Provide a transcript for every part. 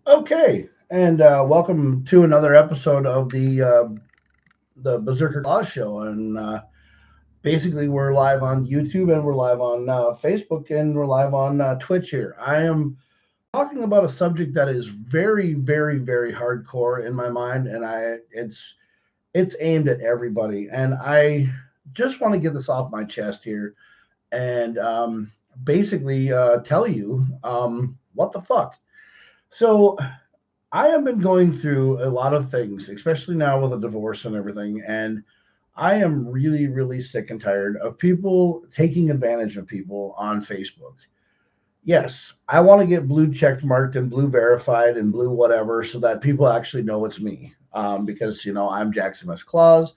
Okay, and welcome to another episode of the Berserker Claus Show. And basically, we're live on YouTube and we're live on Facebook and we're live on Twitch here. I am talking about a subject that is very, very, very hardcore in my mind, and it's aimed at everybody. And I just want to get this off my chest here and basically tell you what the fuck. So I have been going through a lot of things, especially now with a divorce and everything, and I am really, really sick and tired of people taking advantage of people on Facebook. Yes, I want to get blue check marked and blue verified and blue whatever so that people actually know it's me. Because I'm Jackson S. Claus.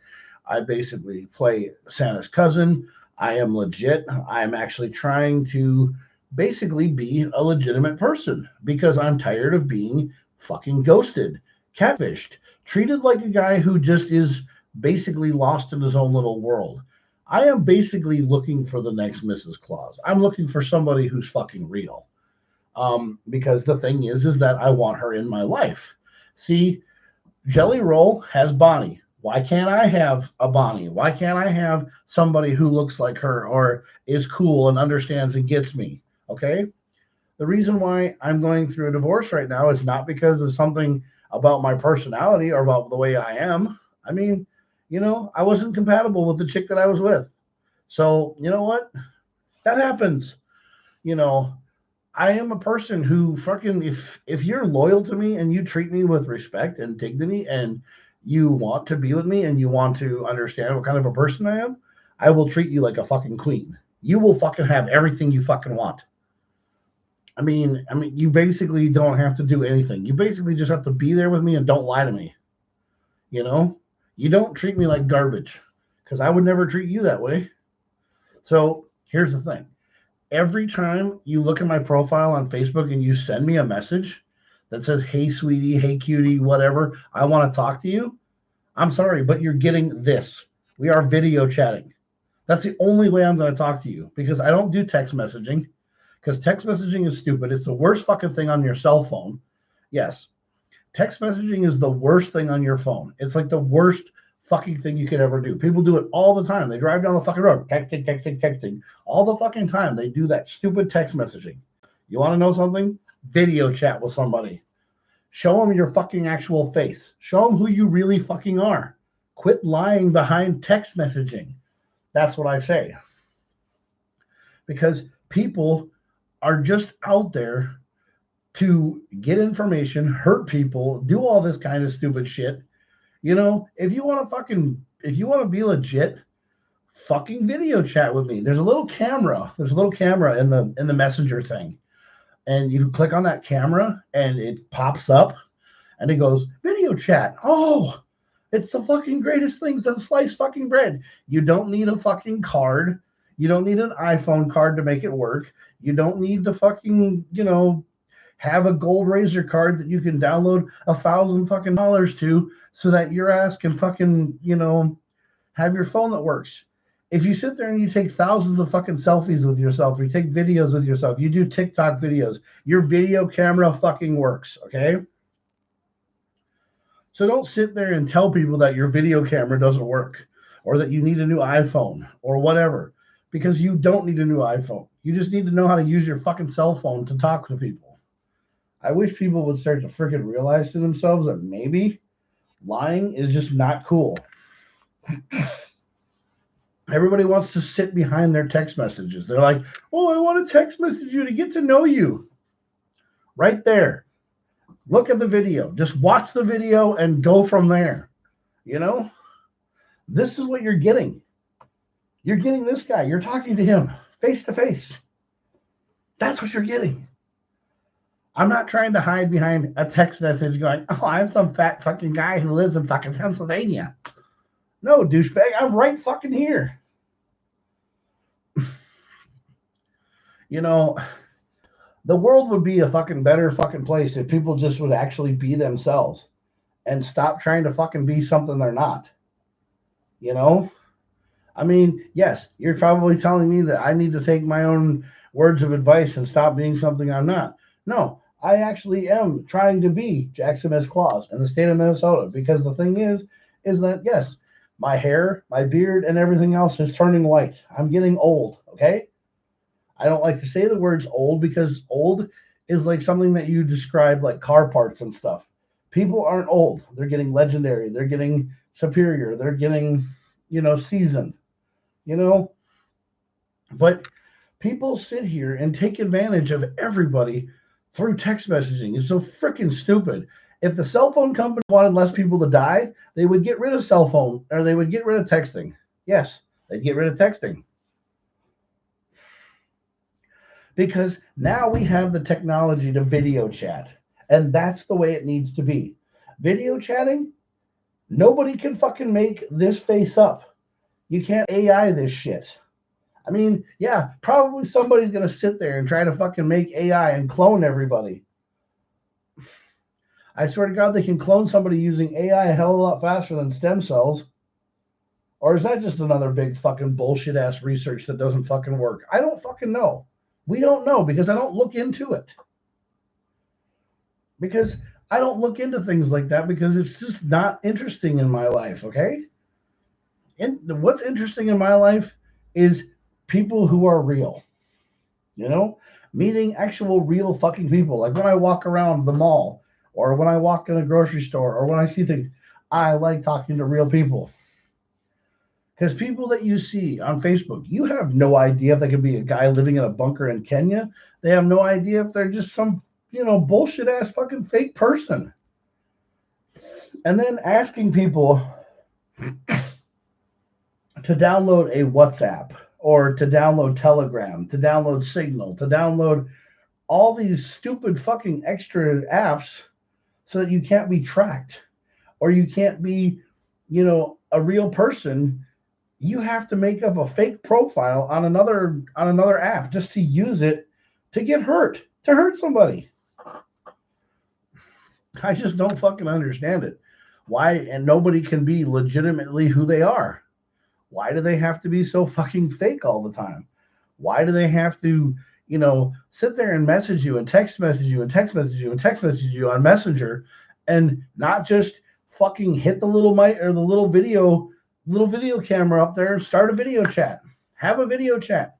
I basically play Santa's cousin. I am legit. I'm actually trying to basically be a legitimate person because I'm tired of being fucking ghosted, catfished, treated like a guy who just is basically lost in his own little world. I am basically looking for the next Mrs. Claus. I'm looking for somebody who's fucking real. Because the thing is that I want her in my life. See, Jelly Roll has Bonnie. Why can't I have a Bonnie? Why can't I have somebody who looks like her or is cool and understands and gets me? Okay. The reason why I'm going through a divorce right now is not because of something about my personality or about the way I am. I mean, I wasn't compatible with the chick that I was with. So, you know what? That happens. You know, I am a person who fucking if you're loyal to me and you treat me with respect and dignity and you want to be with me and you want to understand what kind of a person I am, I will treat you like a fucking queen. You will fucking have everything you fucking want. I mean, you basically don't have to do anything. You basically just have to be there with me and don't lie to me. You know, you don't treat me like garbage because I would never treat you that way. So here's the thing: every time you look at my profile on Facebook and you send me a message that says, "Hey, sweetie, hey, cutie, whatever, I want to talk to you," I'm sorry, but you're getting this. We are video chatting. That's the only way I'm going to talk to you because I don't do text messaging because text messaging is stupid. It's the worst fucking thing on your cell phone. Yes, text messaging is the worst thing on your phone. It's like the worst fucking thing you could ever do. People do it all the time. They drive down the fucking road, texting, texting, texting. All the fucking time they do that stupid text messaging. You want to know something? Video chat with somebody. Show them your fucking actual face. Show them who you really fucking are. Quit lying behind text messaging. That's what I say. Because people are just out there to get information, hurt people, do all this kind of stupid shit. If you want to be legit, fucking video chat with me. There's a little camera. There's a little camera in the messenger thing. And you click on that camera and it pops up and it goes, video chat. Oh, it's the fucking greatest thing since sliced fucking bread. You don't need a fucking card. You don't need an iPhone card to make it work. You don't need to fucking, have a gold razor card that you can download $1,000 to so that your ass can fucking, have your phone that works. If you sit there and you take thousands of fucking selfies with yourself, or you take videos with yourself, you do TikTok videos, your video camera fucking works, okay? So don't sit there and tell people that your video camera doesn't work or that you need a new iPhone or whatever because you don't need a new iPhone. You just need to know how to use your fucking cell phone to talk to people. I wish people would start to freaking realize to themselves that maybe lying is just not cool. Everybody wants to sit behind their text messages. They're like, "Oh, I want to text message you to get to know you." Right there. Look at the video. Just watch the video and go from there. You know, this is what you're getting. You're getting this guy. You're talking to him face to face. That's what you're getting. I'm not trying to hide behind a text message going, "Oh, I'm some fat fucking guy who lives in fucking Pennsylvania." No, douchebag, I'm right fucking here. You know, the world would be a fucking better fucking place if people just would actually be themselves and stop trying to fucking be something they're not. You know? I mean, yes, you're probably telling me that I need to take my own words of advice and stop being something I'm not. No, I actually am trying to be Jackson S. Claus in the state of Minnesota, because the thing is that yes, my hair, my beard, and everything else is turning white. I'm getting old, okay? I don't like to say the words old because old is like something that you describe like car parts and stuff. People aren't old. They're getting legendary. They're getting superior. They're getting, seasoned, you know? But people sit here and take advantage of everybody through text messaging. It's so freaking stupid. If the cell phone company wanted less people to die, they would get rid of cell phone, or they would get rid of texting. Yes, they'd get rid of texting. Because now we have the technology to video chat, and that's the way it needs to be. Video chatting, nobody can fucking make this face up. You can't AI this shit. I mean, yeah, probably somebody's going to sit there and try to fucking make AI and clone everybody. I swear to God, they can clone somebody using AI a hell of a lot faster than stem cells. Or is that just another big fucking bullshit ass research that doesn't fucking work? I don't fucking know. We don't know because I don't look into it. Because I don't look into things like that because it's just not interesting in my life, okay? And what's interesting in my life is people who are real, meeting actual real fucking people. Like when I walk around the mall or when I walk in a grocery store or when I see things, I like talking to real people. Because people that you see on Facebook, you have no idea if they could be a guy living in a bunker in Kenya. They have no idea if they're just some, bullshit ass fucking fake person. And then asking people to download a WhatsApp or to download Telegram, to download Signal, to download all these stupid fucking extra apps so that you can't be tracked or you can't be, a real person. You have to make up a fake profile on another app just to use it to get hurt, to hurt somebody. I just don't fucking understand it. Why? And nobody can be legitimately who they are. Why do they have to be so fucking fake all the time? Why do they have to, sit there and message you and text message you and text message you and text message you on Messenger and not just fucking hit the little mic or the little video camera up there and start a video chat. Have a video chat.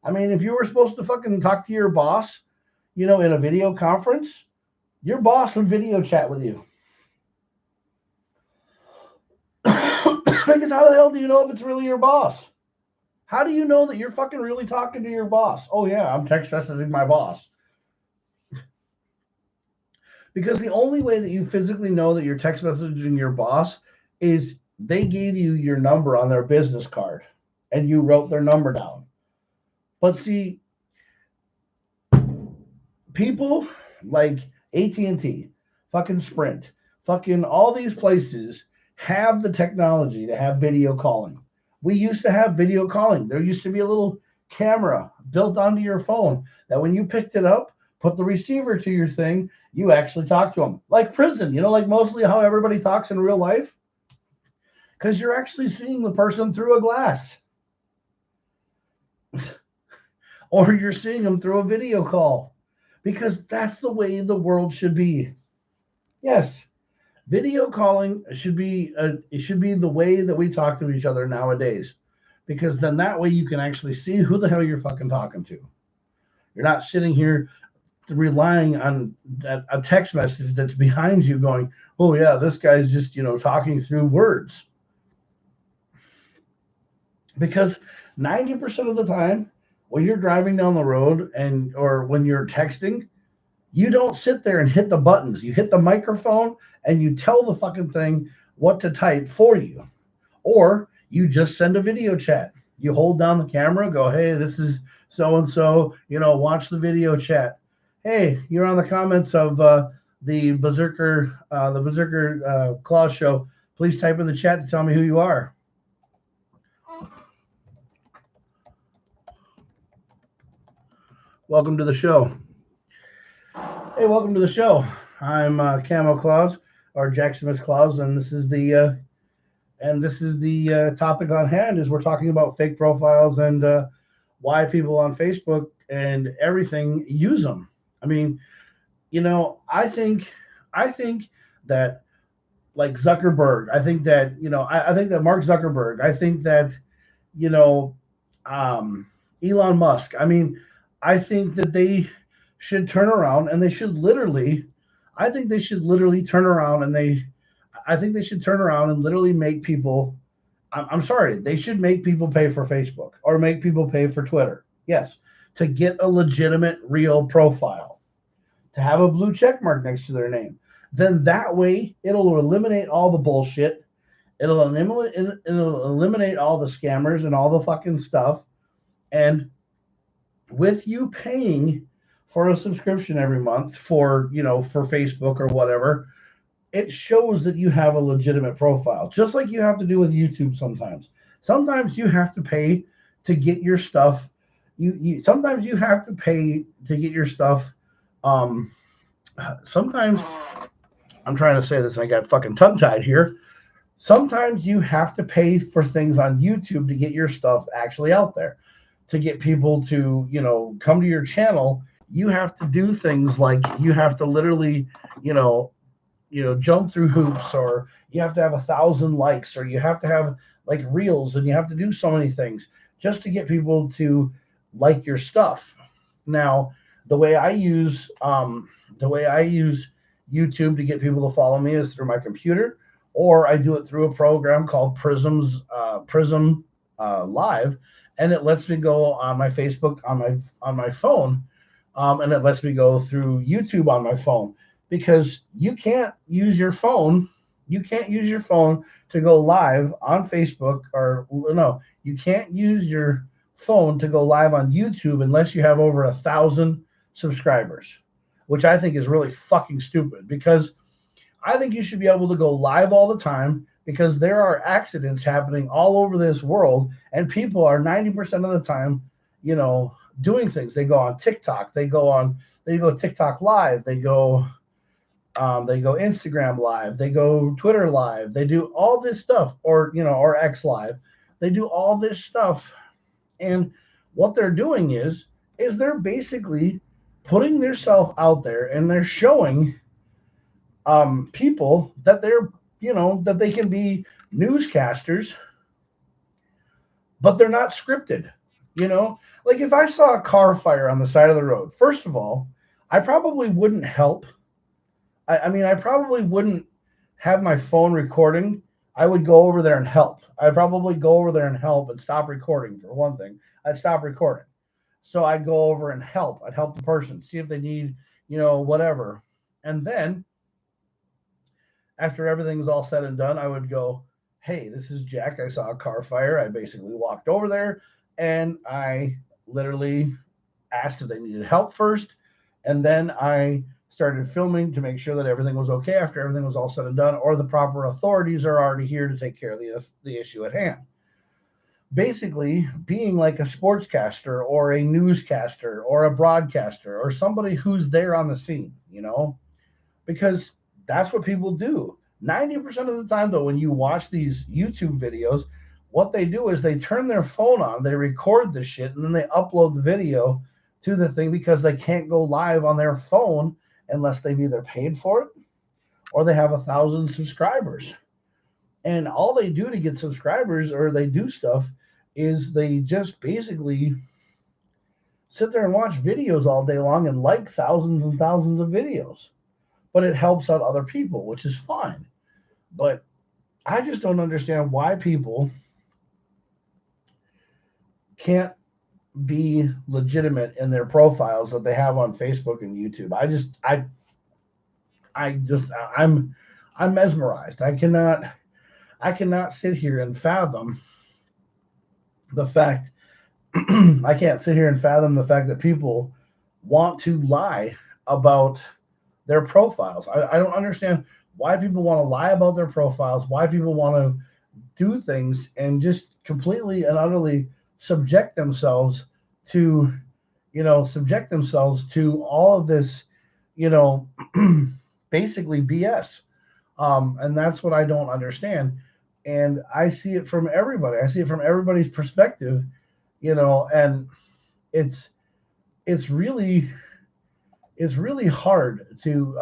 I mean, if you were supposed to fucking talk to your boss, in a video conference, your boss would video chat with you. Because how the hell do you know if it's really your boss? How do you know that you're fucking really talking to your boss? Oh yeah, I'm text messaging my boss. Because the only way that you physically know that you're text messaging your boss is they gave you your number on their business card and you wrote their number down. But see, people like AT&T, fucking Sprint, fucking all these places have the technology to have video calling. We used to have video calling. There used to be a little camera built onto your phone that when you picked it up, put the receiver to your thing, you actually talk to them. Like prison, like mostly how everybody talks in real life. Because you're actually seeing the person through a glass. Or you're seeing them through a video call. Because that's the way the world should be. Yes, video calling should be the way that we talk to each other nowadays. Because then that way you can actually see who the hell you're fucking talking to. You're not sitting here relying on a text message that's behind you going, oh yeah, this guy's just, talking through words. Because 90% of the time when you're driving down the road or when you're texting, you don't sit there and hit the buttons. You hit the microphone and you tell the fucking thing what to type for you. Or you just send a video chat. You hold down the camera, go, hey, this is so-and-so, watch the video chat. Hey, you're on the comments of the Berserker Claus show. Please type in the chat to tell me who you are. Welcome to the show. Hey, welcome to the show. I'm Camo Claus, or Jackson S. Claus, and this is the topic on hand. Is we're talking about fake profiles and why people on Facebook and everything use them. I mean, I think that like Zuckerberg, I think that Mark Zuckerberg, I think that you know, um, Elon Musk. I mean, I think that they should turn around and they should literally, I think they should literally turn around and I think they should turn around and literally make people. I'm sorry, they should make people pay for Facebook or make people pay for Twitter. Yes, to get a legitimate, real profile, to have a blue check mark next to their name. Then that way, it'll eliminate all the bullshit. It'll eliminate all the scammers and all the fucking stuff. And with you paying for a subscription every month for Facebook or whatever, it shows that you have a legitimate profile, just like you have to do with YouTube sometimes. Sometimes you have to pay to get your stuff. You sometimes you have to pay to get your stuff. Um, Sometimes I'm trying to say this and I got fucking tongue tied here. Sometimes you have to pay for things on YouTube to get your stuff actually out there, to get people to, come to your channel. You have to do things like you have to literally, you know, jump through hoops, or you have to have 1,000 likes, or you have to have like reels, and you have to do so many things just to get people to like your stuff. Now, the way I use YouTube to get people to follow me is through my computer, or I do it through a program called Prism Live, and it lets me go on my Facebook on my phone, and it lets me go through YouTube on my phone, because you can't use your phone to go live on Facebook, or no, you can't use your phone to go live on YouTube unless you have over 1,000 subscribers, which I think is really fucking stupid, because I think you should be able to go live all the time, because there are accidents happening all over this world, and people are 90% of the time, doing things. They go on TikTok, they go TikTok live, they go Instagram live, they go Twitter live, they do all this stuff, or X live. They do all this stuff, and what they're doing is they're basically putting themselves out there, and they're showing people that that they can be newscasters, but they're not scripted. Like if I saw a car fire on the side of the road, first of all, I probably wouldn't help. I mean, I probably wouldn't have my phone recording. I would go over there and help. I'd probably go over there and help and stop recording, for one thing. I'd stop recording. So I'd go over and help. I'd help the person, see if they need, whatever. And then after everything's all said and done, I would go, hey, this is Jack. I saw a car fire. I basically walked over there and I literally asked if they needed help first. And then I started filming to make sure that everything was okay after everything was all said and done, or the proper authorities are already here to take care of the issue at hand. Basically, being like a sportscaster or a newscaster or a broadcaster or somebody who's there on the scene, because that's what people do. 90% of the time, though, when you watch these YouTube videos, what they do is they turn their phone on, they record the shit, and then they upload the video to the thing, because they can't go live on their phone unless they've either paid for it or they have 1,000 subscribers. And all they do to get subscribers, or they do stuff, is they just basically sit there and watch videos all day long and like thousands and thousands of videos. But it helps out other people, which is fine. But I just don't understand why people can't be legitimate in their profiles that they have on Facebook and YouTube. I'm mesmerized. I cannot sit here and fathom the fact I can't sit here and fathom the fact that people want to lie about their profiles. I don't understand why people want to lie about their profiles, why people want to do things and just completely and utterly subject themselves to, all of this, you know, basically BS. And that's what I don't understand. And I see it from everybody. I see it from everybody's perspective, and it's it's really it's really hard to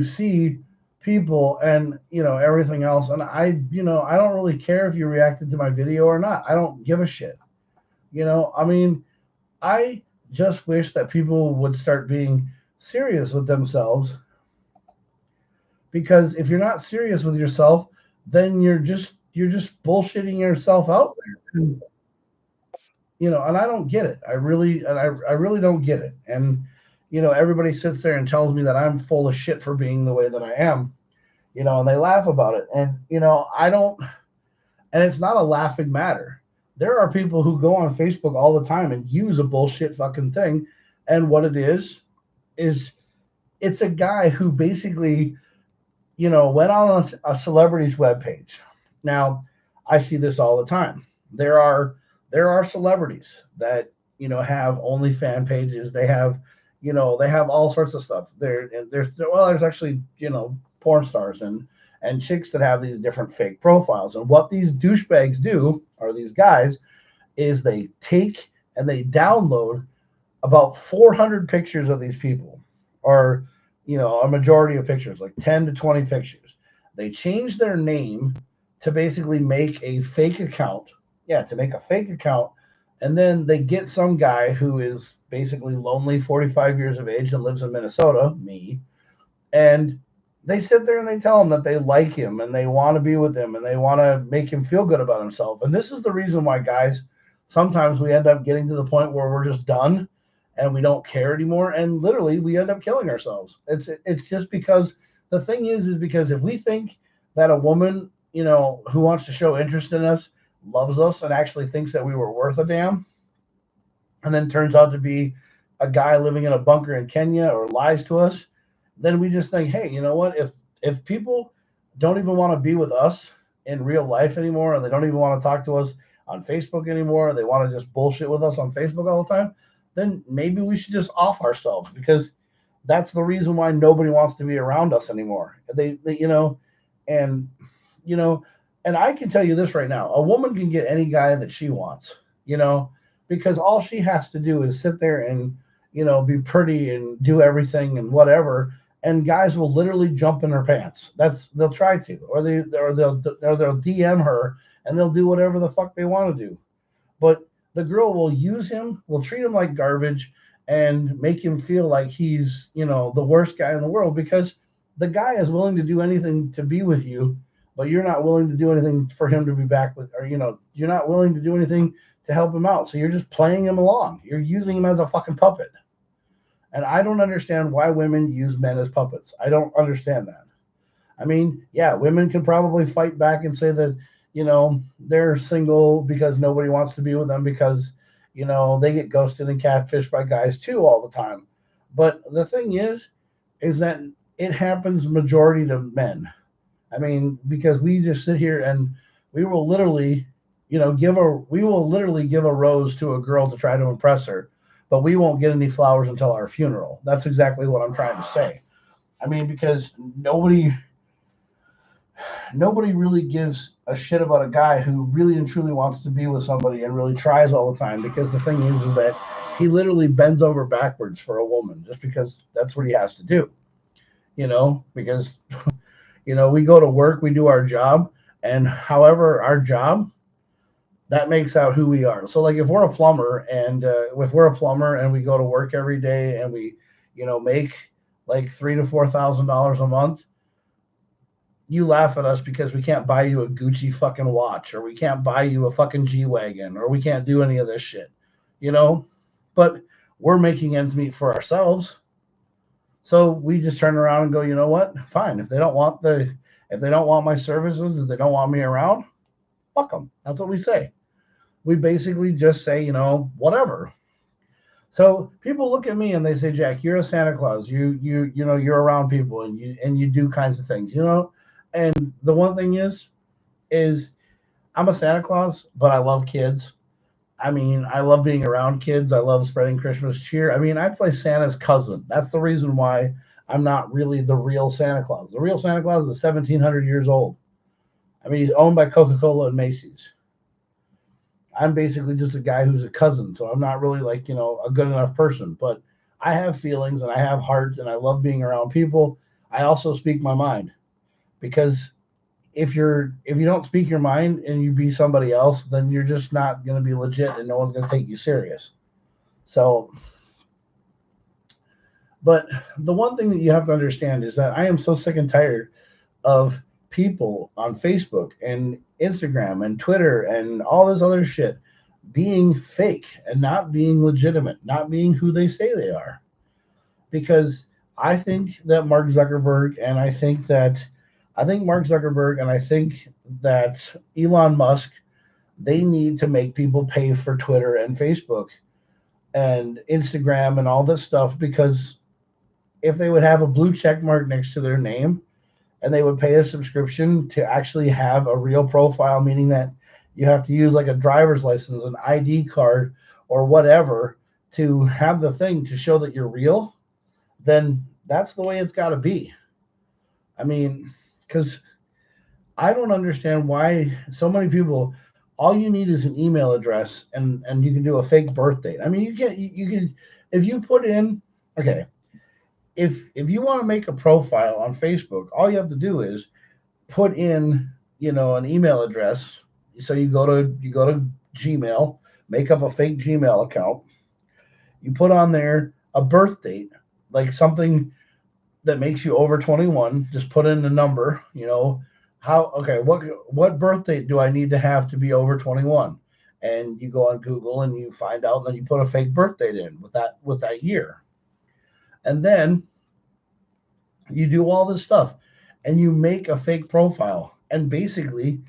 see people and everything else. And I don't really care if you reacted to my video or not. I don't give a shit. I mean, I just wish that people would start being serious with themselves, because if you're not serious with yourself, then you're just bullshitting yourself out there. And I don't get it. I really don't get it. And everybody sits there and tells me that I'm full of shit for being the way that I am, and they laugh about it. And I don't. And it's not a laughing matter. There are people who go on Facebook all the time and use a bullshit fucking thing, and what it is it's a guy who basically went on a celebrity's webpage. Now, I see this all the time. There are celebrities that have only fan pages. They have all sorts of stuff. There's actually porn stars and chicks that have these different fake profiles. And what these douchebags do, or these guys, is they take and they download about 400 pictures of these people, or a majority of pictures, like 10 to 20 pictures. They change their name to basically make a fake account. Yeah, to make a fake account. And then they get some guy who is basically lonely, 45 years of age, and lives in Minnesota, me, and they sit there and they tell him that they like him and they want to be with him and they want to make him feel good about himself. And this is the reason why, guys, sometimes we end up getting to the point where we're just done and we don't care anymore, and literally we end up killing ourselves. It's just because the thing is because if we think that a woman, who wants to show interest in us, loves us and actually thinks that we were worth a damn, and then turns out to be a guy living in a bunker in Kenya or lies to us, then we just think, hey, you know what? If people don't even want to be with us in real life anymore, and they don't even want to talk to us on Facebook anymore, or they want to just bullshit with us on Facebook all the time, then maybe we should just off ourselves, because that's the reason why nobody wants to be around us anymore. And and I can tell you this right now: a woman can get any guy that she wants, because all she has to do is sit there and be pretty and do everything and whatever, and guys will literally jump in her pants. They'll try to, or they'll DM her and they'll do whatever the fuck they want to do. But the girl will use him, will treat him like garbage, and make him feel like he's the worst guy in the world, because the guy is willing to do anything to be with you, but you're not willing to do anything for him to be back with, or you're not willing to do anything to help him out. So you're just playing him along. You're using him as a fucking puppet. And I don't understand why women use men as puppets. I don't understand that. I mean, yeah, women can probably fight back and say that, they're single because nobody wants to be with them, because, they get ghosted and catfished by guys too all the time. But the thing is that it happens majority to men. I mean, because we just sit here and we will literally, give a rose to a girl to try to impress her, but we won't get any flowers until our funeral. That's exactly what I'm trying to say. I mean, because nobody really gives a shit about a guy who really and truly wants to be with somebody and really tries all the time, because the thing is that he literally bends over backwards for a woman just because that's what he has to do. Because we go to work, we do our job, and however our job, that makes out who we are. So like if we're a plumber and we go to work every day and we make like $3,000 to $4,000 a month, you laugh at us because we can't buy you a Gucci fucking watch, or we can't buy you a fucking G-Wagon, or we can't do any of this shit, but we're making ends meet for ourselves. So we just turn around and go, you know what? Fine. If they don't want my services, if they don't want me around, fuck them. That's what we say. We basically just say, whatever. So people look at me and they say, Jack, you're a Santa Claus. You're around people and you do kinds of things, And the one thing is I'm a Santa Claus, but I love kids. I mean, I love being around kids. I love spreading Christmas cheer. I mean, I play Santa's cousin. That's the reason why I'm not really the real Santa Claus. The real Santa Claus is 1,700 years old. I mean, he's owned by Coca-Cola and Macy's. I'm basically just a guy who's a cousin, so I'm not really like, a good enough person. But I have feelings and I have heart and I love being around people. I also speak my mind because if you don't speak your mind and you be somebody else, then you're just not going to be legit and no one's going to take you serious. So, but the one thing that you have to understand is that I am so sick and tired of people on Facebook and Instagram and Twitter and all this other shit being fake and not being legitimate, not being who they say they are. Because I think that Mark Zuckerberg and I think Mark Zuckerberg and I think that Elon Musk, they need to make people pay for Twitter and Facebook and Instagram and all this stuff, because if they would have a blue check mark next to their name and they would pay a subscription to actually have a real profile, meaning that you have to use like a driver's license, an ID card, or whatever to have the thing to show that you're real, then that's the way it's got to be. I mean, because I don't understand why so many people. All you need is an email address, and you can do a fake birth date. I mean, you can if you put in okay, if you want to make a profile on Facebook, all you have to do is put in, an email address. So you go to Gmail, make up a fake Gmail account. You put on there a birth date, like something that makes you over 21. Just put in the number. How okay, what birth date do I need to have to be over 21? And you go on Google and you find out, and then you put a fake birth date in with that year. And then you do all this stuff and you make a fake profile, and basically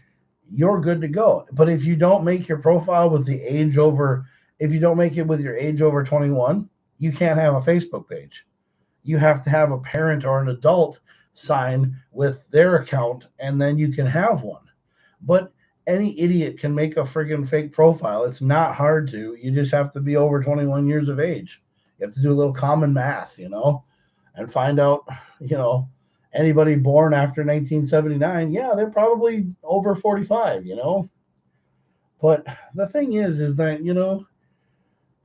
you're good to go. But if you don't make your profile with the age over if you don't make it with your age over 21, you can't have a Facebook page. You have to have a parent or an adult sign with their account, and then you can have one. But any idiot can make a friggin' fake profile. It's not hard to. You just have to be over 21 years of age. You have to do a little common math, and find out, you know, anybody born after 1979, yeah, they're probably over 45. But the thing is that,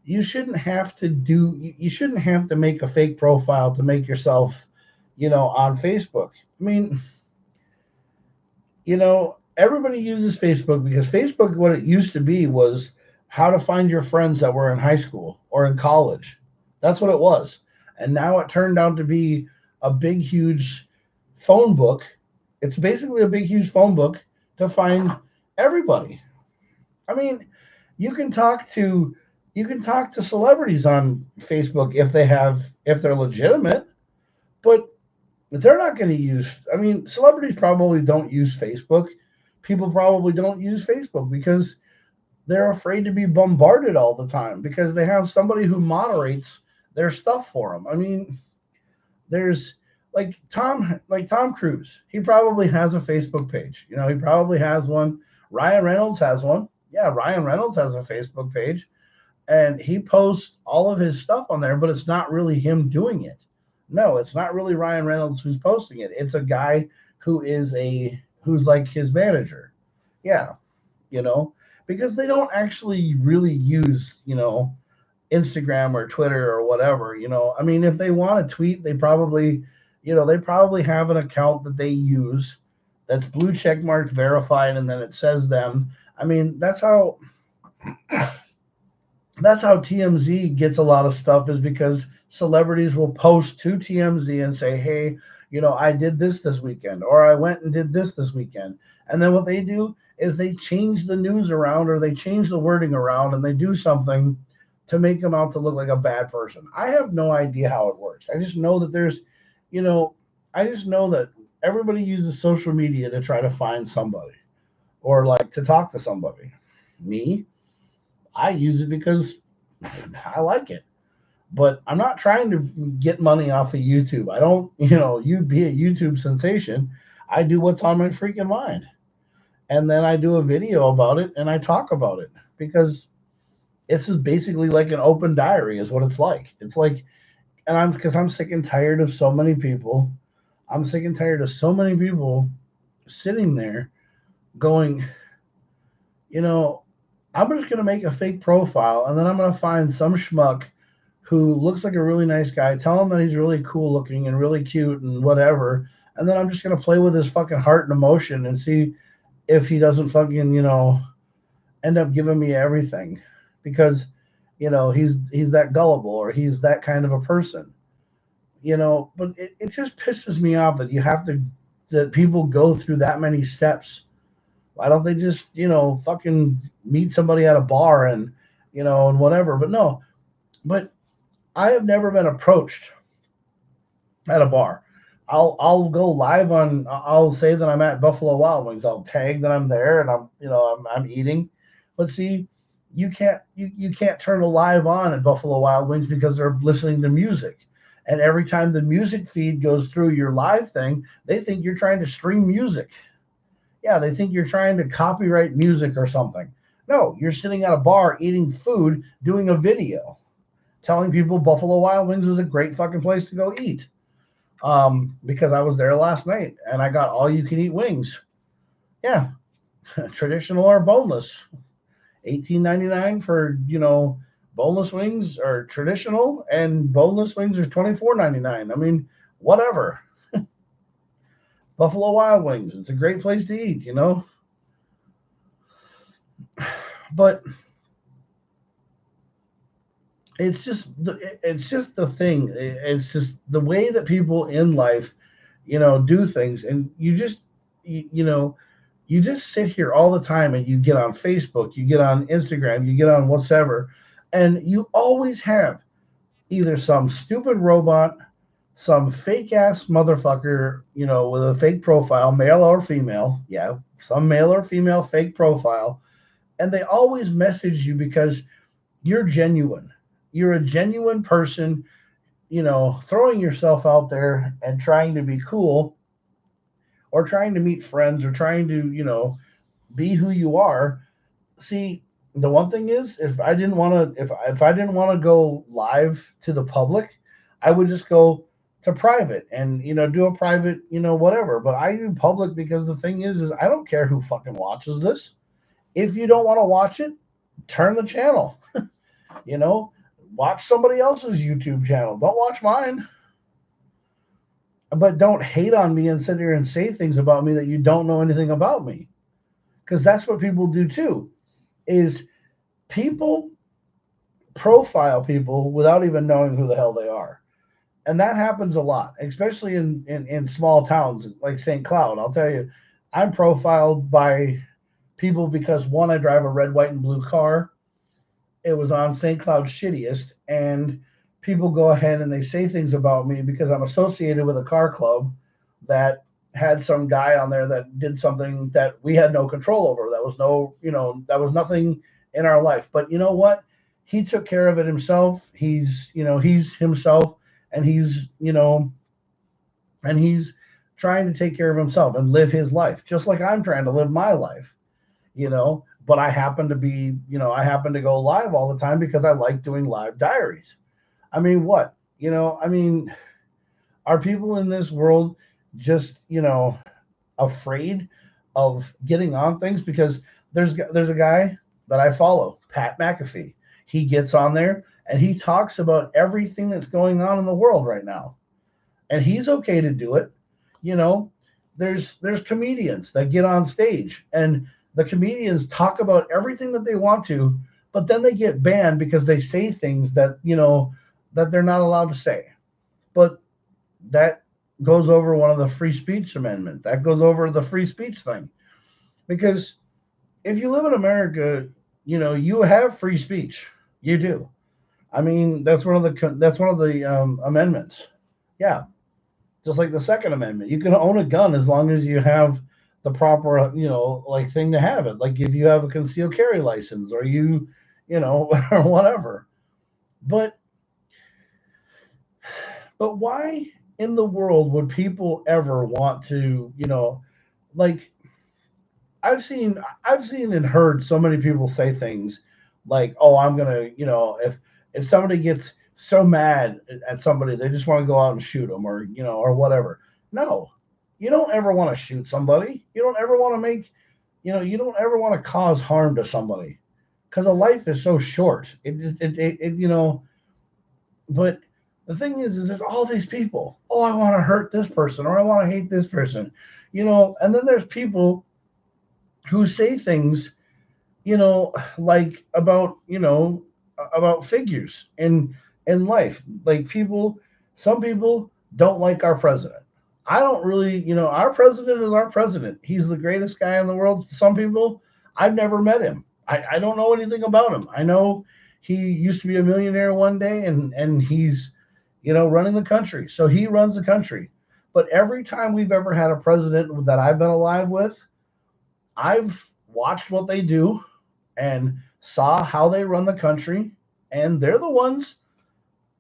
you shouldn't have to make a fake profile to make yourself, on Facebook. I mean, everybody uses Facebook because Facebook, what it used to be was how to find your friends that were in high school or in college. That's what it was. And now it turned out to be a big, huge phone book. It's basically a big, huge phone book to find everybody. I mean, you can talk to celebrities on Facebook if they're legitimate, but they're not going to use. I mean, celebrities probably don't use Facebook. People probably don't use Facebook because they're afraid to be bombarded all the time because they have somebody who moderates their stuff for them. I mean, there's Tom Cruise. He probably has a Facebook page. He probably has one. Ryan Reynolds has one. Yeah, Ryan Reynolds has a Facebook page, and he posts all of his stuff on there, but it's not really him doing it. No, it's not really Ryan Reynolds who's posting it. It's a guy who's like his manager. Yeah, you know, because they don't actually really use, Instagram or Twitter or whatever. I mean, if they want to tweet, they probably have an account that they use that's blue check marked verified, and then it says them. I mean, that's how TMZ gets a lot of stuff, is because celebrities will post to TMZ and say, "Hey, I did this weekend, or I went and did this weekend." And then what they do is they change the news around, or they change the wording around, and they do something to make them out to look like a bad person. I have no idea how it works. I just know that you know, I just know that everybody uses social media to try to find somebody or like to talk to somebody. Me, I use it because I like it. But I'm not trying to get money off of YouTube. I don't, you be a YouTube sensation. I do what's on my freaking mind. And then I do a video about it and I talk about it because this is basically like an open diary is what it's like. It's like, and because I'm sick and tired of so many people. I'm sick and tired of so many people sitting there going, you know, I'm just going to make a fake profile and then I'm going to find some schmuck who looks like a really nice guy, tell him that he's really cool looking and really cute and whatever, and then I'm just gonna play with his fucking heart and emotion and see if he doesn't fucking, end up giving me everything because, he's that gullible or he's that kind of a person, but it just pisses me off that that people go through that many steps. Why don't they just, fucking meet somebody at a bar and whatever? But no, but I have never been approached at a bar. I'll go live on. I'll say that I'm at Buffalo Wild Wings. I'll tag that I'm there and I'm eating. But see, you can't turn a live on at Buffalo Wild Wings because they're listening to music. And every time the music feed goes through your live thing, they think you're trying to stream music. Yeah, they think you're trying to copyright music or something. No, you're sitting at a bar eating food, doing a video, telling people Buffalo Wild Wings is a great fucking place to go eat. Because I was there last night and I got all you can eat wings. Yeah, traditional or boneless. $18.99 for boneless wings or traditional, and boneless wings are $24.99. I mean, whatever. Buffalo Wild Wings, it's a great place to eat. But it's just the thing. It's just the way that people in life, do things, and you just sit here all the time and you get on Facebook, you get on Instagram, you get on whatever, and you always have either some stupid robot, some fake ass motherfucker, with a fake profile, male or female. Yeah, some male or female fake profile. And they always message you because you're genuine. You're a genuine person, throwing yourself out there and trying to be cool or trying to meet friends or trying to, be who you are. See, the one thing is, if I didn't want to go live to the public, I would just go to private and do a private, whatever. But I do public because the thing is I don't care who fucking watches this. If you don't want to watch it, turn the channel. you know, watch somebody else's YouTube channel. Don't watch mine. But don't hate on me and sit here and say things about me that you don't know anything about me. Because that's what people do too. Is people profile people without even knowing who the hell they are. And that happens a lot, especially in small towns like St. Cloud. I'll tell you, I'm profiled by people because one, I drive a red, white, and blue car. It was on St. Cloud's Shittiest, and people go ahead and they say things about me because I'm associated with a car club that had some guy on there that did something that we had no control over. That was that was nothing in our life. But you know what? He took care of it himself. He's himself, and he's trying to take care of himself and live his life, just like I'm trying to live my life. But I happen to go live all the time because I like doing live diaries. I mean, what? Are people in this world just, afraid of getting on things? Because there's a guy that I follow, Pat McAfee. He gets on there and he talks about everything that's going on in the world right now. And he's okay to do it. There's comedians that get on stage and the comedians talk about everything that they want to, but then they get banned because they say things that, that they're not allowed to say. But that goes over one of the free speech amendment. That goes over the free speech thing. Because if you live in America, you have free speech. You do. I mean, that's one of the amendments. Yeah. Just like the Second Amendment. You can own a gun as long as you have the proper, thing to have it. Like if you have a concealed carry license or or whatever. But why in the world would people ever want to, like I've seen and heard so many people say things like, "Oh, I'm gonna, if somebody gets so mad at somebody, they just want to go out and shoot them, or whatever." No, you don't ever want to shoot somebody. You don't ever want to you don't ever want to cause harm to somebody, because a life is so short. But the thing is there's all these people. Oh, I want to hurt this person or I want to hate this person, and then there's people who say things, like about figures in life. Like some people don't like our president. I don't really, our president is our president. He's the greatest guy in the world. Some people, I've never met him. I don't know anything about him. I know he used to be a millionaire one day and he's, running the country. So he runs the country. But every time we've ever had a president that I've been alive with, I've watched what they do and saw how they run the country, and they're the ones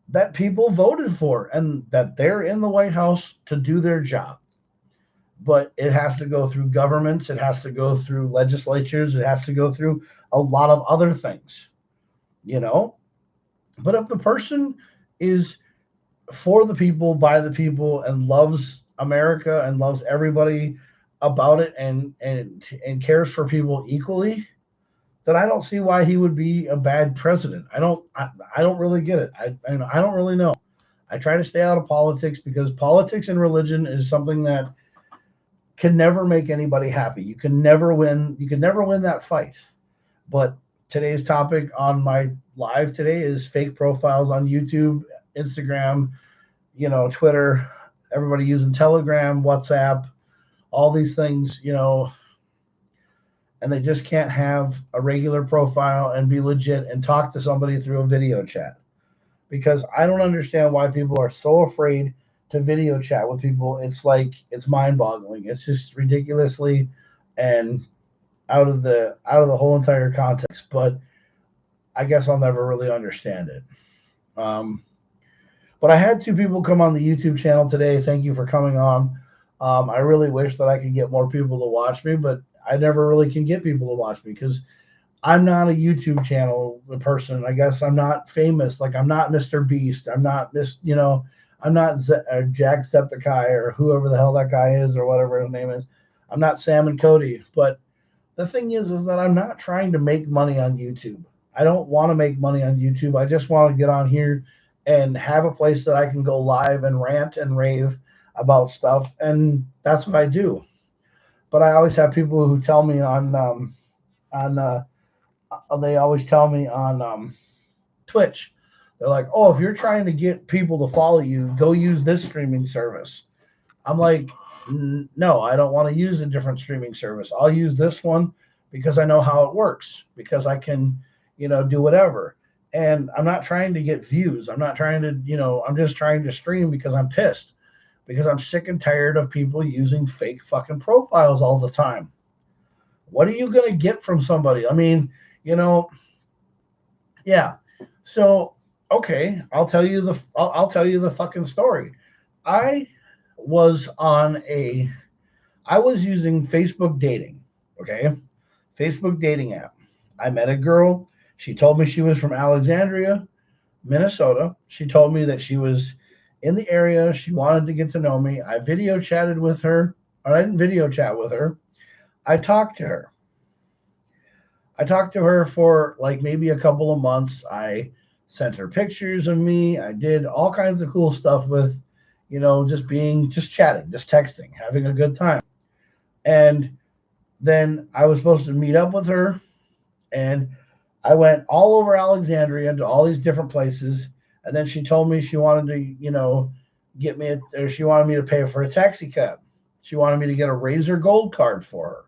that people voted for and that they're in the White House to do their job. But it has to go through governments, it has to go through legislatures, it has to go through a lot of other things, you know? But if the person is for the people, by the people, and loves America and loves everybody about it and cares for people equally, then I don't see why he would be a bad president. I don't really get it. I don't really know. I try to stay out of politics because politics and religion is something that can never make anybody happy. You can never win. You can never win that fight. But today's topic on my live today is fake profiles on YouTube, Instagram, Twitter, everybody using Telegram, WhatsApp, all these things, and they just can't have a regular profile and be legit and talk to somebody through a video chat. Because I don't understand why people are so afraid to video chat with people. It's like it's mind-boggling. It's just ridiculously and out of the whole entire context. But I guess I'll never really understand it. Um, but I had two people come on the YouTube channel today. Thank you for coming on. I really wish that I could get more people to watch me, but I never really can get people to watch me because I'm not a YouTube channel person. I guess I'm not famous. Like I'm not Mr. Beast. I'm not I'm not Jacksepticeye or whoever the hell that guy is or whatever his name is. I'm not Sam and Cody. But the thing is that I'm not trying to make money on YouTube. I don't want to make money on YouTube. I just want to get on here and have a place that I can go live and rant and rave about stuff, and that's what I do. But I always have people who tell me on they always tell me on Twitch. They're like, "Oh, if you're trying to get people to follow you, go use this streaming service." I'm like, "No, I don't want to use a different streaming service. I'll use this one because I know how it works, because I can, do whatever." And I'm not trying to get views. I'm not trying to, I'm just trying to stream because I'm pissed, because I'm sick and tired of people using fake fucking profiles all the time. What are you going to get from somebody? I mean, you know, yeah. So, okay, I'll tell you the fucking story. I was on a I was using Facebook dating, okay? Facebook dating app. I met a girl. She told me she was from Alexandria, Minnesota. She told me that she was in the area. She wanted to get to know me. I video chatted with her, or I didn't video chat with her. I talked to her. I talked to her for like maybe a couple of months. I sent her pictures of me. I did all kinds of cool stuff with, just chatting, just texting, having a good time. And then I was supposed to meet up with her, and I went all over Alexandria to all these different places. And then she told me she wanted to, get me, or she wanted me to pay for a taxi cab. She wanted me to get a Razor Gold card for her.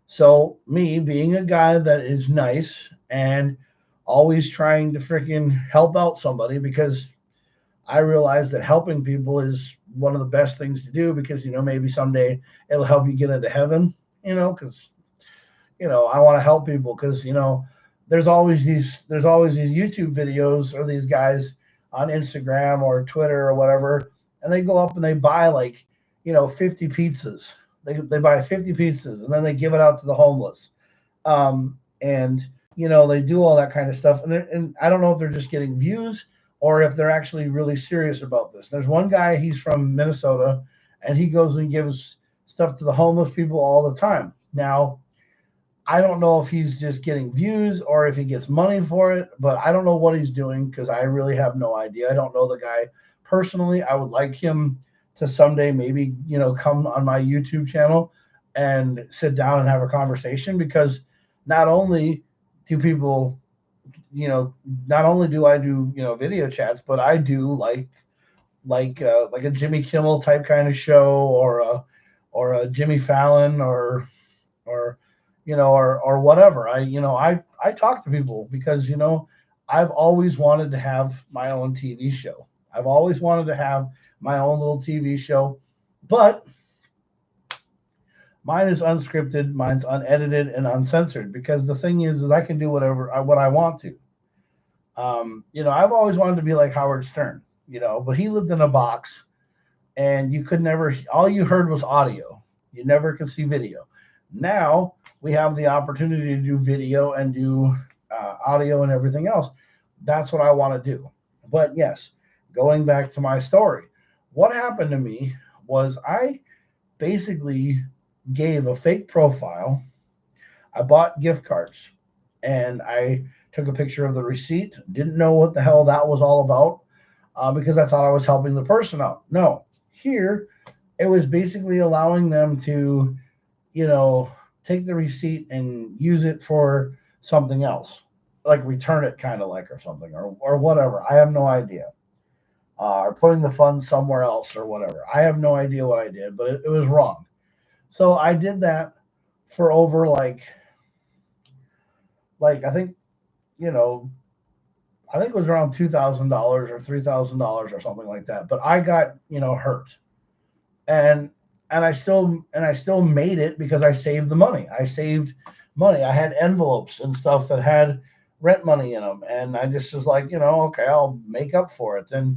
So me being a guy that is nice and always trying to freaking help out somebody, because I realize that helping people is one of the best things to do, because maybe someday it'll help you get into heaven, because I want to help people, because there's always these YouTube videos or these guys on Instagram or Twitter or whatever, and they go up and they buy like 50 pizzas. They buy 50 pizzas and then they give it out to the homeless. And they do all that kind of stuff, and I don't know if they're just getting views or if they're actually really serious about this. There's one guy, he's from Minnesota, and he goes and gives stuff to the homeless people all the time. Now, I don't know if he's just getting views or if he gets money for it, but I don't know what he's doing because I really have no idea. I don't know the guy personally. I would like him to someday maybe, come on my YouTube channel and sit down and have a conversation because not only do people, you know, not only do I do, video chats, but I do like a Jimmy Kimmel type kind of show or a Jimmy Fallon or or whatever. I talk to people because I've always wanted to have my own TV show. I've always wanted to have my own little TV show, but mine is unscripted, mine's unedited and uncensored because the thing is I can do what I want to. I've always wanted to be like Howard Stern, but he lived in a box and you could never, all you heard was audio. You never could see video. Now we have the opportunity to do video and do audio and everything else. That's what I want to do. But yes, going back to my story, what happened to me was I basically gave a fake profile. I bought gift cards and I took a picture of the receipt. Didn't know what the hell that was all about because I thought I was helping the person out. No, here it was basically allowing them to, take the receipt and use it for something else, like return it kind of like or something or whatever. I have no idea. Or putting the funds somewhere else or whatever. I have no idea what I did, but it was wrong. So I did that for over like you know, I think it was around $2,000 or $3,000 or something like that. But I got hurt, and I still made it because I saved the money. I saved money. I had envelopes and stuff that had rent money in them, and I just was like, okay, I'll make up for it. And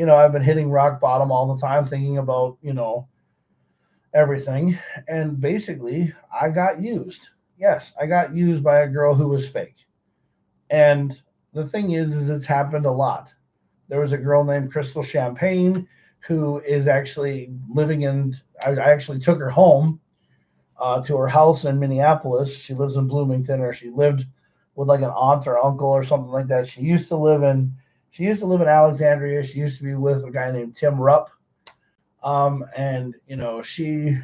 I've been hitting rock bottom all the time, thinking about everything, and basically I got used. Yes, I got used by a girl who was fake. And the thing is it's happened a lot. There was a girl named Crystal Champagne who is actually living in. I actually took her home to her house in Minneapolis. She lives in Bloomington, or she lived with like an aunt or uncle or something like that. She used to live in Alexandria. She used to be with a guy named Tim Rupp. And she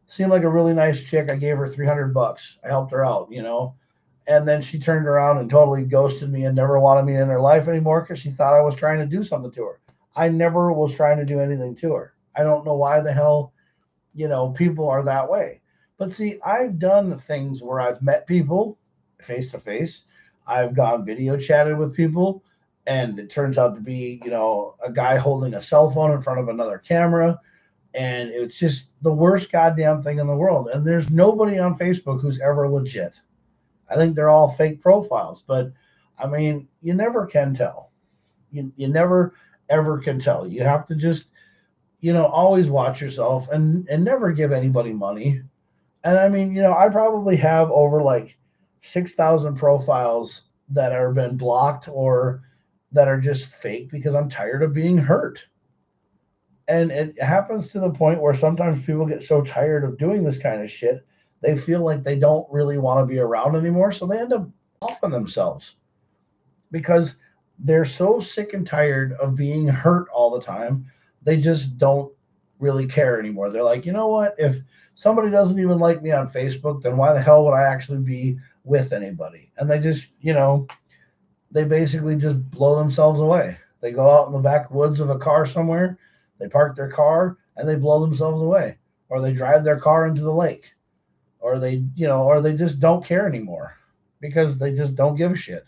seemed like a really nice chick. I gave her $300. I helped her out. And then she turned around and totally ghosted me and never wanted me in her life anymore because she thought I was trying to do something to her. I never was trying to do anything to her. I don't know why the hell, people are that way. But see, I've done things where I've met people face to face. I've gone video chatted with people, and it turns out to be, a guy holding a cell phone in front of another camera. And it's just the worst goddamn thing in the world. And there's nobody on Facebook who's ever legit. I think they're all fake profiles, but I mean, you never can tell. You never ever can tell. You have to just, always watch yourself and never give anybody money. And I mean, I probably have over like 6,000 profiles that are been blocked or that are just fake because I'm tired of being hurt. And it happens to the point where sometimes people get so tired of doing this kind of shit, they feel like they don't really want to be around anymore. So they end up offing themselves because they're so sick and tired of being hurt all the time. They just don't really care anymore. They're like, you know what? If somebody doesn't even like me on Facebook, then why the hell would I actually be with anybody? And they just, they basically just blow themselves away. They go out in the backwoods of a car somewhere, they park their car, and they blow themselves away. Or they drive their car into the lake. Or they just don't care anymore because they just don't give a shit.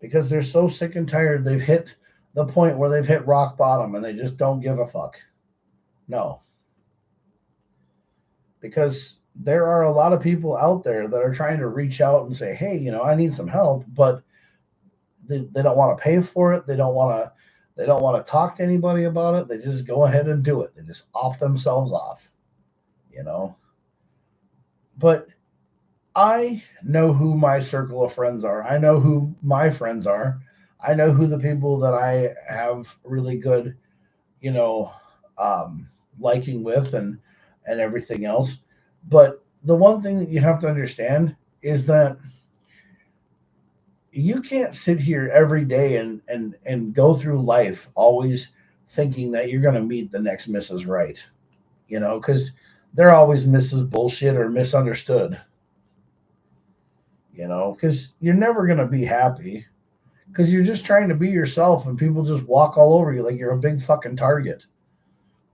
Because they're so sick and tired, they've hit the point where they've hit rock bottom and they just don't give a fuck. No. Because there are a lot of people out there that are trying to reach out and say, hey, I need some help, but they don't want to pay for it. They don't want to talk to anybody about it. They just go ahead and do it. They just off themselves off, you know. But I know who my circle of friends are. I know who my friends are. I know who the people that I have really good, you know, um, liking with and everything else. But the one thing that you have to understand is that you can't sit here every day and go through life always thinking that you're going to meet the next Mrs. Right, because they're always Mrs. Bullshit or misunderstood, because you're never going to be happy because you're just trying to be yourself and people just walk all over you like you're a big fucking target,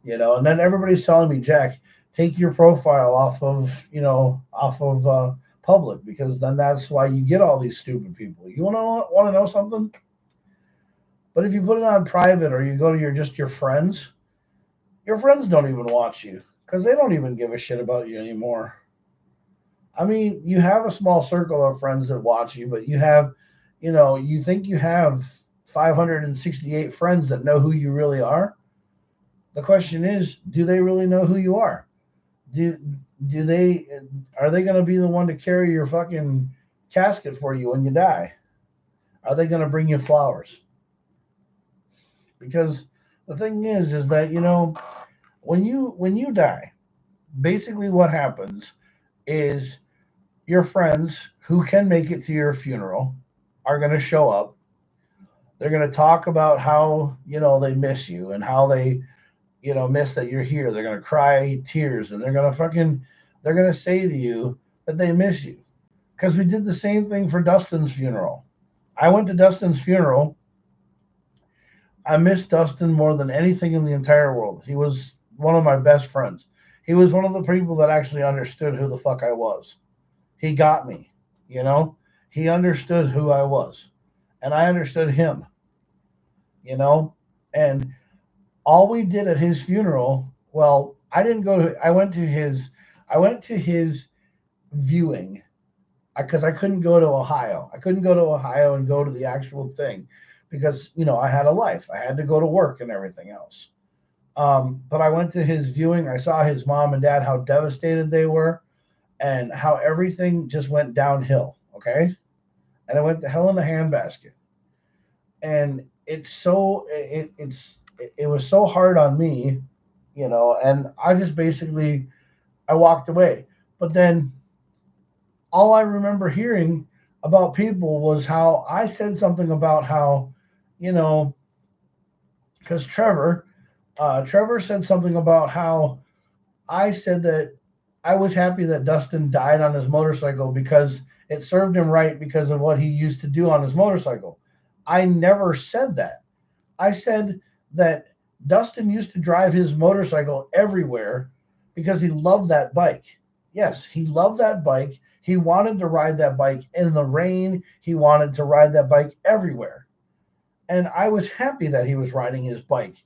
and then everybody's telling me, Jack, take your profile off of public because then that's why you get all these stupid people. You want to know something? But if you put it on private or you go to your friends, your friends don't even watch you because they don't even give a shit about you anymore. I mean, you have a small circle of friends that watch you, but you think you have 568 friends that know who you really are. The question is, do they really know who you are? Do do they are they going to be the one to carry your fucking casket for you when you die? Are they going to bring you flowers? Because the thing is that when you die, basically what happens is your friends who can make it to your funeral are going to show up. They're going to talk about how they miss you and how they miss that you're here. They're going to cry tears and they're going to say to you that they miss you because we did the same thing for Dustin's funeral. I went to Dustin's funeral. I miss Dustin more than anything in the entire world. He was one of my best friends. He was one of the people that actually understood who the fuck I was. He got me, you know? He understood who I was, and I understood him, you know? And all we did at his funeral, well, I didn't go to I went to his viewing because I couldn't go to Ohio. I couldn't go to Ohio and go to the actual thing because I had a life. I had to go to work and everything else. But I went to his viewing. I saw his mom and dad how devastated they were and how everything just went downhill. Okay, and I went to hell in a handbasket. And it was so hard on me, and I just basically I walked away. But then all I remember hearing about people was how I said something about how, you know, because Trevor said something about how I said that I was happy that Dustin died on his motorcycle because it served him right because of what he used to do on his motorcycle. I never said that. I said that Dustin used to drive his motorcycle everywhere because he loved that bike. Yes, he loved that bike. He wanted to ride that bike in the rain. He wanted to ride that bike everywhere. And I was happy that he was riding his bike.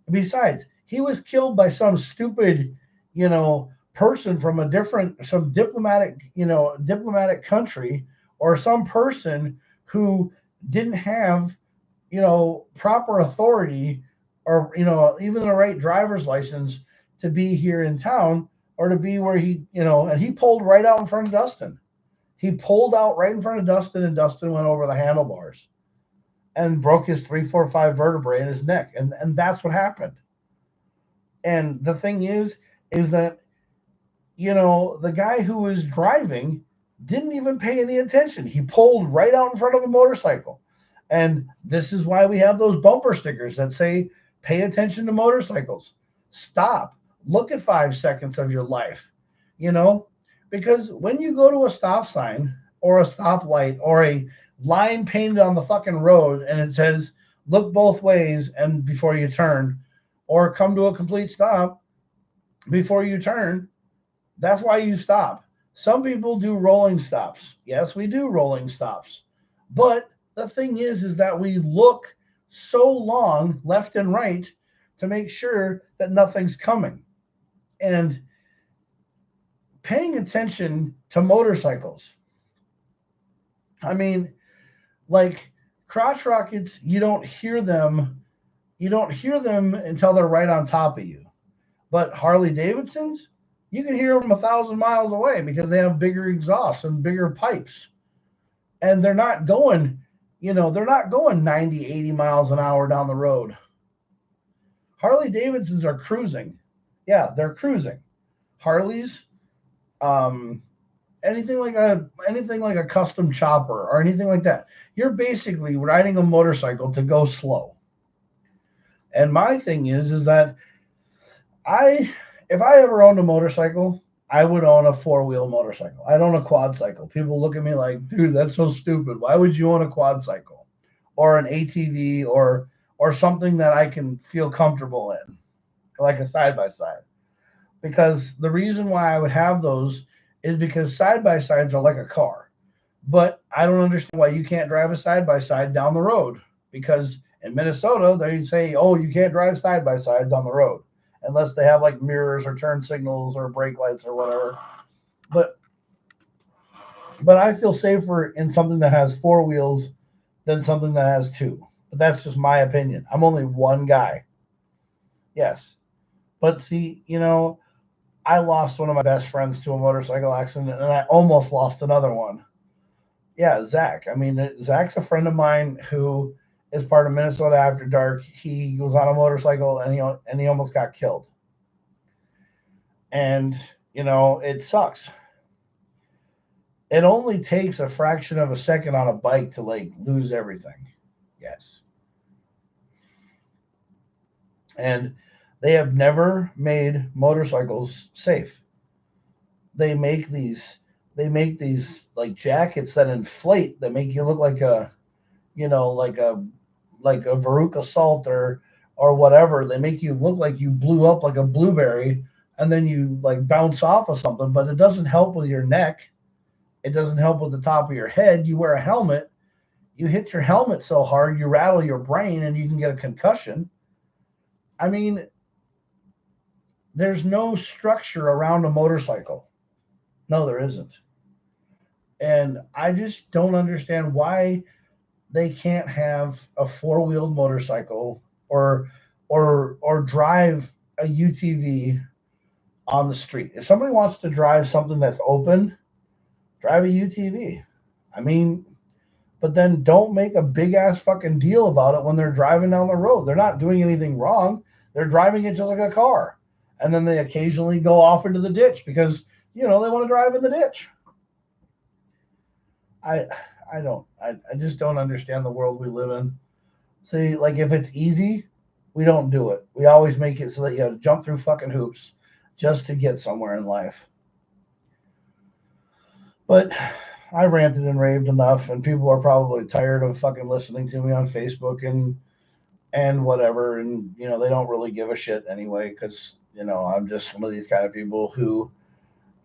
Besides, he was killed by some stupid, person from some diplomatic country, or some person who didn't have, proper authority, or even the right driver's license to be here in town, or to be where and he pulled right out in front of Dustin. He pulled out right in front of Dustin, and Dustin went over the handlebars and broke his 3, 4, 5 vertebrae in his neck, and that's what happened. And the thing is that the guy who was driving didn't even pay any attention. He pulled right out in front of a motorcycle. And this is why we have those bumper stickers that say, pay attention to motorcycles. Stop. Look at 5 seconds of your life, you know, because when you go to a stop sign or a stoplight or a line painted on the fucking road and it says, look both ways and before you turn, or come to a complete stop before you turn, that's why you stop. Some people do rolling stops. Yes, we do rolling stops. But the thing is that we look so long left and right to make sure that nothing's coming. And paying attention to motorcycles. I mean, like crotch rockets, you don't hear them. You don't hear them until they're right on top of you. But Harley Davidsons, you can hear them 1,000 miles away because they have bigger exhausts and bigger pipes. And they're not going 90, 80 miles an hour down the road. Harley Davidsons are cruising. Yeah, they're cruising. Harleys, um, anything like a custom chopper or anything like that. You're basically riding a motorcycle to go slow. And my thing is that I if I ever owned a motorcycle, I would own a four-wheel motorcycle. I'd own a quad cycle. People look at me like, dude, that's so stupid. Why would you own a quad cycle or an ATV or something that I can feel comfortable in, like a side by side? Because the reason why I would have those is because side by sides are like a car. But I don't understand why you can't drive a side by side down the road. Because in Minnesota, they say, oh, you can't drive side by sides on the road unless they have like mirrors or turn signals or brake lights or whatever. But but I feel safer in something that has four wheels than something that has two. But that's just my opinion. I'm only one guy. Yes. But see, I lost one of my best friends to a motorcycle accident and I almost lost another one. Yeah, Zach. I mean, Zach's a friend of mine who is part of Minnesota After Dark. He was on a motorcycle and he almost got killed. And it sucks. It only takes a fraction of a second on a bike to like lose everything. Yes. And they have never made motorcycles safe. They make these like jackets that inflate that make you look like a like a Veruca Salt or whatever. They make you look like you blew up like a blueberry and then you like bounce off of something, but it doesn't help with your neck. It doesn't help with the top of your head. You wear a helmet, you hit your helmet so hard you rattle your brain and you can get a concussion. I mean, there's no structure around a motorcycle. No, there isn't. And I just don't understand why they can't have a four-wheeled motorcycle or drive a UTV on the street. If somebody wants to drive something that's open, drive a UTV. I mean, but then don't make a big ass fucking deal about it when they're driving down the road. They're not doing anything wrong. They're driving it just like a car. And then they occasionally go off into the ditch because, they want to drive in the ditch. I I just don't understand the world we live in. See, like if it's easy, we don't do it. We always make it so that you have to jump through fucking hoops just to get somewhere in life. But I ranted and raved enough, and people are probably tired of fucking listening to me on Facebook and whatever, and they don't really give a shit anyway because I'm just one of these kind of people who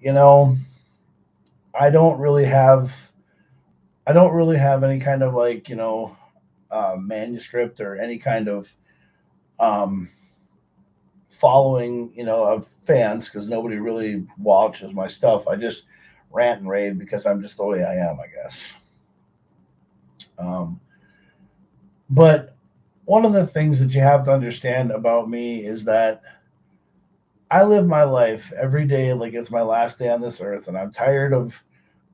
you know I don't really have I don't really have any kind of like manuscript or any kind of um, following, of fans because nobody really watches my stuff. I just rant and rave because I'm just the way I am, I guess. Um, but one of the things that you have to understand about me is that I live my life every day like it's my last day on this earth, and I'm tired of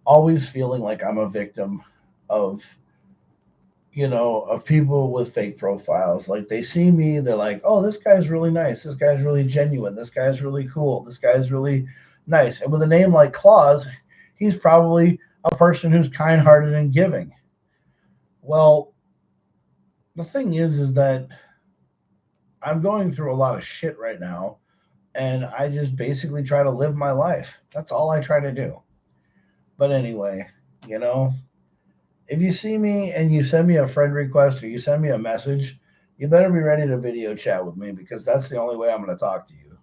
always feeling like I'm a victim of of people with fake profiles. Like they see me, they're like, oh, this guy's really nice. This guy's really genuine. This guy's really cool. This guy's really nice. And with a name like Claus, he's probably a person who's kind hearted and giving. Well, the thing is that I'm going through a lot of shit right now. And I just basically try to live my life. That's all I try to do. But anyway, you know, if you see me and you send me a friend request or you send me a message, you better be ready to video chat with me because that's the only way I'm going to talk to you.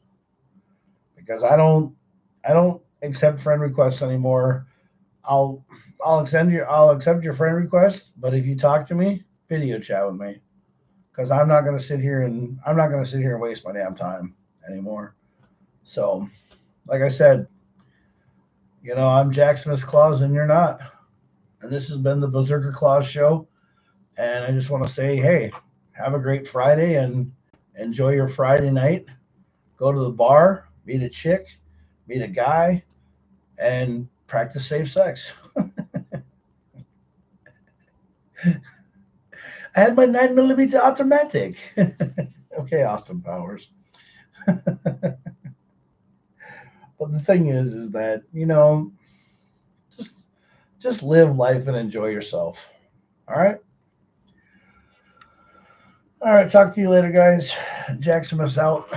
Because I don't accept friend requests anymore. I'll I'll accept your friend request, but if you talk to me, video chat with me because I'm not going to sit here and waste my damn time anymore. So, like I said, I'm Jack Smith Claus and you're not. And this has been the Berserker Claus show. And I just want to say, hey, have a great Friday and enjoy your Friday night. Go to the bar, meet a chick, meet a guy, and practice safe sex. I had my 9mm automatic. Okay, Austin Powers. the thing is that, just just live life and enjoy yourself. All right. All right. Talk to you later, guys. Jackson us out.